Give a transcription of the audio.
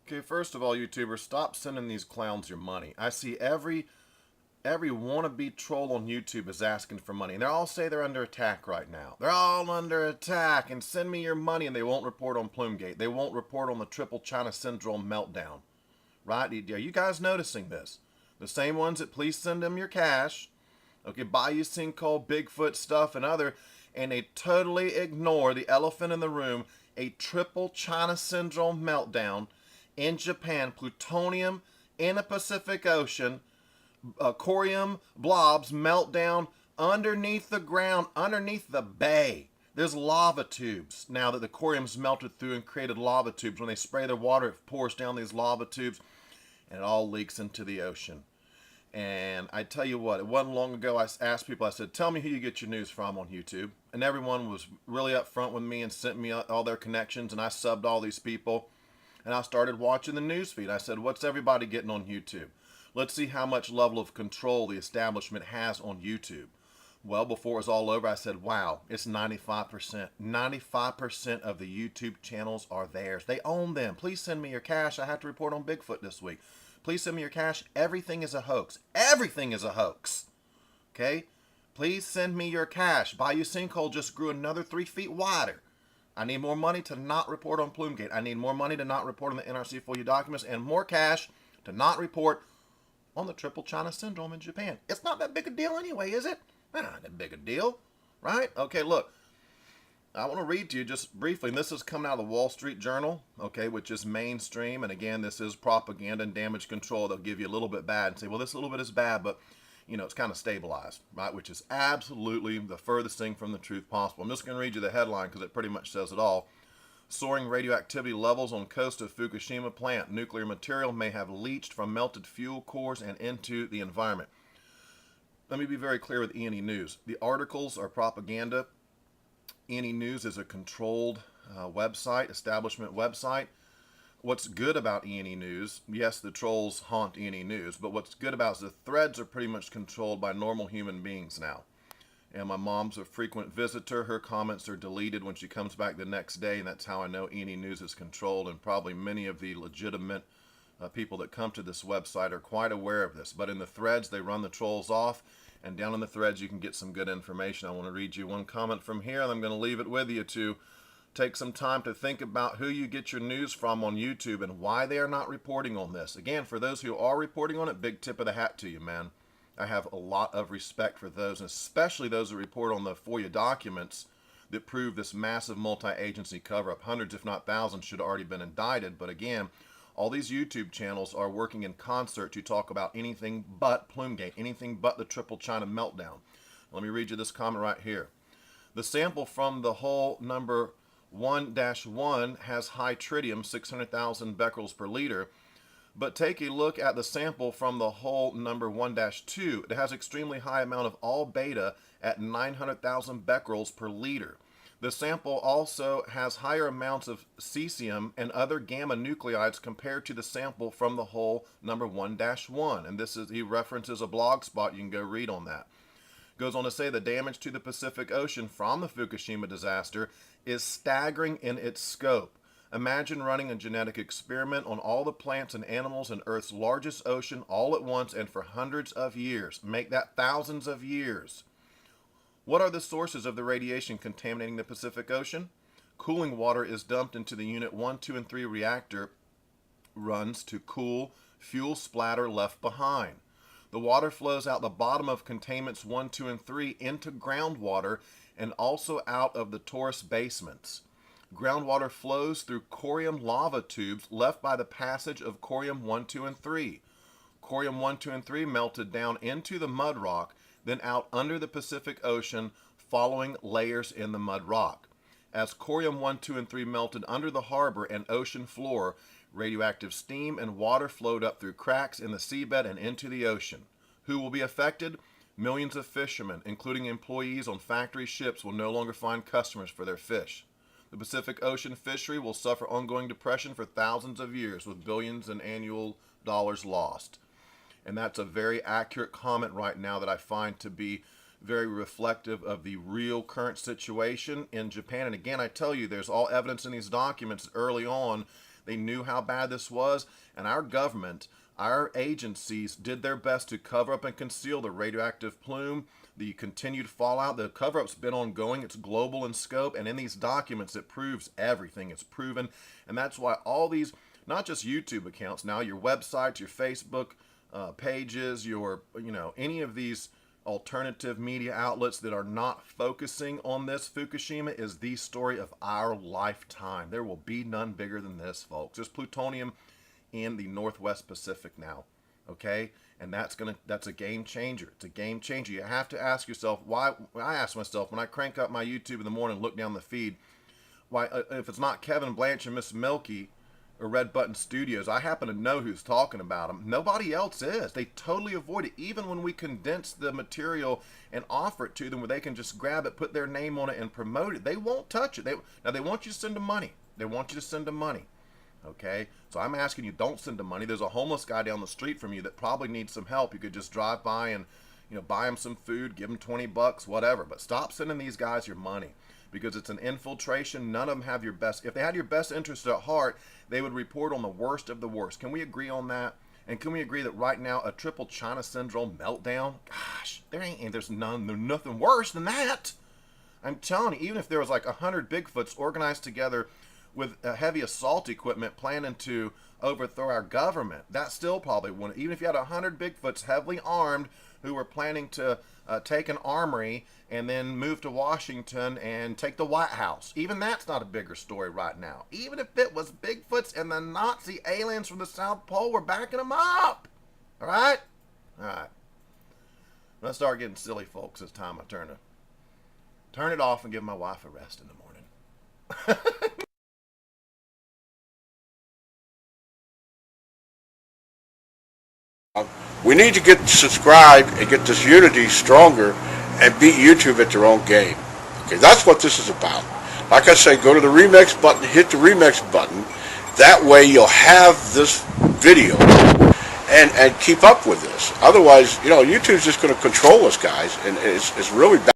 Okay, first of all, YouTubers, stop sending these clowns your money. I see every wannabe troll on YouTube is asking for money. And they all say they're under attack right now. They're all under attack and send me your money, and they won't report on Plumegate. They won't report on the triple China syndrome meltdown. Right? Are you guys noticing this? The same ones that please send them your cash, okay, buy you sinkhole, Bigfoot stuff and other, and they totally ignore the elephant in the room, a triple China syndrome meltdown in Japan, plutonium in the Pacific Ocean, corium blobs meltdown underneath the ground, underneath the bay. There's lava tubes now that the corium's melted through and created lava tubes. When they spray their water, it pours down these lava tubes and it all leaks into the ocean. And I tell you what, it wasn't long ago I asked people, I said, tell me who you get your news from on YouTube. And everyone was really upfront with me and sent me all their connections, and I subbed all these people. And I started watching the news feed. I said, what's everybody getting on YouTube? Let's see how much level of control the establishment has on YouTube. Well, before it was all over, I said, wow, it's 95%. 95% of the YouTube channels are theirs. They own them. Please send me your cash. I have to report on Bigfoot this week. Please send me your cash. Everything is a hoax. Everything is a hoax. Okay? Please send me your cash. Bayou Sinkhole just grew another 3 feet wider. I need more money to not report on Plumegate. I need more money to not report on the NRC FOIA documents, and more cash to not report on the triple China syndrome in Japan. It's not that big a deal anyway, is it? Not that big a deal, right? Okay, look. I want to read to you just briefly, and this is coming out of the Wall Street Journal, okay, which is mainstream, and again, this is propaganda and damage control. They'll give you a little bit bad and say, well, this little bit is bad, but, you know, it's kind of stabilized, right, which is absolutely the furthest thing from the truth possible. I'm just going to read you the headline because it pretty much says it all. Soaring radioactivity levels on coast of Fukushima plant. Nuclear material may have leached from melted fuel cores and into the environment. Let me be very clear with E&E News. The articles are propaganda. E&E News is a controlled website, establishment website. What's good about E&E News, yes, the trolls haunt E&E News, but what's good about it is the threads are pretty much controlled by normal human beings now. And my mom's a frequent visitor. Her comments are deleted when she comes back the next day, and that's how I know E&E News is controlled, and probably many of the legitimate people that come to this website are quite aware of this. But in the threads, they run the trolls off, and down in the threads you can get some good information. I want to read you one comment from here, and I'm going to leave it with you to take some time to think about who you get your news from on YouTube and why they are not reporting on this. Again, for those who are reporting on it, big tip of the hat to you, man. I have a lot of respect for those, and especially those that report on the FOIA documents that prove this massive multi-agency cover-up. Hundreds, if not thousands, should have already been indicted. But again, all these YouTube channels are working in concert to talk about anything but Plumegate, anything but the triple China meltdown. Let me read you this comment right here. The sample from the hole number 1-1 has high tritium, 600,000 becquerels per liter. But take a look at the sample from the hole number 1-2. It has extremely high amount of all beta at 900,000 becquerels per liter. The sample also has higher amounts of cesium and other gamma nuclides compared to the sample from the hole number 1-1. And this is, he references a blog spot. You can go read on that. Goes on to say the damage to the Pacific Ocean from the Fukushima disaster is staggering in its scope. Imagine running a genetic experiment on all the plants and animals in Earth's largest ocean all at once and for hundreds of years. Make that thousands of years. What are the sources of the radiation contaminating the Pacific Ocean? Cooling water is dumped into the Unit 1, 2, and 3 reactor runs to cool fuel splatter left behind. The water flows out the bottom of containments 1, 2, and 3 into groundwater and also out of the torus basements. Groundwater flows through corium lava tubes left by the passage of corium 1, 2, and 3. Corium 1, 2, and 3 melted down into the mud rock, then out under the Pacific Ocean, following layers in the mud rock. As corium 1, 2, and 3 melted under the harbor and ocean floor, radioactive steam and water flowed up through cracks in the seabed and into the ocean. Who will be affected? Millions of fishermen, including employees on factory ships, will no longer find customers for their fish. The Pacific Ocean fishery will suffer ongoing depression for thousands of years, with billions in annual dollars lost. And that's a very accurate comment right now that I find to be very reflective of the real current situation in Japan. And again, I tell you, there's all evidence in these documents early on They knew how bad this was, and our government, our agencies did their best to cover up and conceal the radioactive plume, the continued fallout. The cover-up's been ongoing. It's global in scope, and in these documents, it proves everything. It's proven, and that's why all these, not just YouTube accounts, now your websites, your Facebook pages, your, any of these alternative media outlets that are not focusing on this Fukushima is the story of our lifetime. There will be none bigger than this, folks. There's plutonium in the Northwest Pacific now, okay? And that's a game changer. It's a game changer. You have to ask yourself why. I ask myself when I crank up my YouTube in the morning and look down the feed, why if it's not Kevin Blanch and Miss Milky or Red Button Studios, I happen to know who's talking about them. Nobody else is. They totally avoid it. Even when we condense the material and offer it to them where they can just grab it, put their name on it, and promote it, they won't touch it. Now, they want you to send them money. They want you to send them money. Okay? So I'm asking you, don't send them money. There's a homeless guy down the street from you that probably needs some help. You could just drive by and, buy him some food, give him $20, whatever. But stop sending these guys your money, because it's an infiltration. None of them have your best. If they had your best interest at heart, they would report on the worst of the worst. Can we agree on that? And can we agree that right now a triple China syndrome meltdown? Gosh, there's nothing worse than that. I'm telling you, even if there was like 100 Bigfoots organized together with heavy assault equipment planning to overthrow our government, that still probably wouldn't. Even if you had 100 Bigfoots heavily armed who were planning to take an armory and then move to Washington and take the White House, even that's not a bigger story right now. Even if it was Bigfoots and the Nazi aliens from the South Pole were backing them up. All right? All right. When I start getting silly, folks, it's time I turn it off and give my wife a rest in the morning. We need to get subscribed and get this unity stronger and beat YouTube at their own game. Okay, that's what this is about. Like I say, go to the remix button, hit the remix button. That way you'll have this video and keep up with this. Otherwise, YouTube's just going to control us, guys, and it's really bad.